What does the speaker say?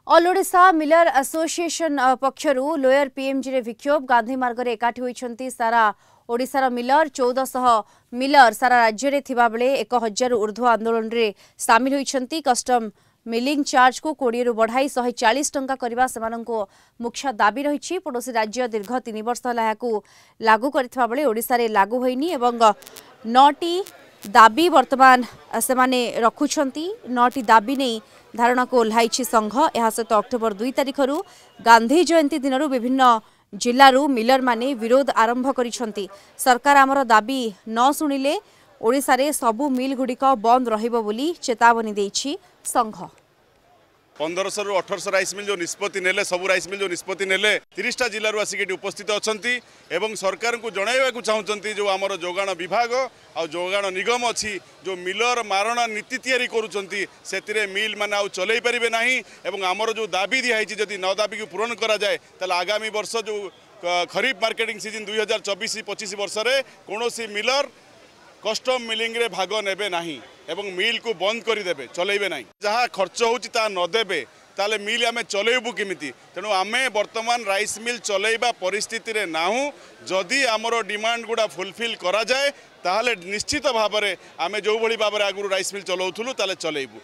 All Odisha miller association पक्षरु lower PMG रे विक्षोभ गांधी मार्ग रे एकाठी होइछंती सारा ओडिशार मिलर 1400 मिलर सारा राज्य रे थिबा बेले 1000 ऊर्ध्व आंदोलन रे सामिल होइछंती। कस्टम मिलिंग चार्ज को 20 रु बढ़ाई 140 टंका करबा सेमानंको मुख्य दाबी रहिछि। पड़ोसी राज्य दीर्घ 3 वर्ष हला याकू लागू करथिबा बेले ओडिशा रे लागू होइनी एवं 9टी दाबी वर्तमान सेमाने रखुछंती। 9टी दाबी नै धारणा को ओह्लाई संघ। यह सहित अक्टोबर 2 तारिख गांधी जयंती दिन विभिन्न जिलूर मिलर माने विरोध आरंभ करिसेंती। सरकार आमर दाबी न शुणिले ओडिशा रे सबु मिल गुड़िक बंद रहिबो बोली चेतावनी देइछि संघ। 1500 रु 1800 राइस मिल जो निष्पत्ति नेले सबु राइस मिल जो निष्पत्ति नेले 30टा जिल्लारू आसिक उपस्थित अछंती एवं सरकार को जणाइबा चाहूचंती जो आमर जोगाण विभाग आ जोगाण निगम अच्छी जो मिलर मारणा नीति तैयारी करूचंती सेतिरे मिल माने आउ चलै परिबे नाही एवं आमर जो दाबी दिहाइछि जदि न दाबी को पूरण करा जाए ताले आगामी वर्ष जो खरीफ मार्केटिंग सीजन 2024-25 वर्ष रे कोनोसी मिलर कस्टम मिलिंग रे भाग नेबे नाही एवं मिल को बंद करदेवे चलेबे ना जहाँ खर्च होता नदेबे ताले मिल आमे चलेबू किमिति। तेणु आमे वर्तमान राइस मिल चलेबा परिस्थिति रे नाहू। जदि आमर डिमांड गुड़ा फुलफिल करा जाए ताहले निश्चित भाव में आमे जो भली भाव में आगु राइस मिल चलाउथुलु ताले चलेबू।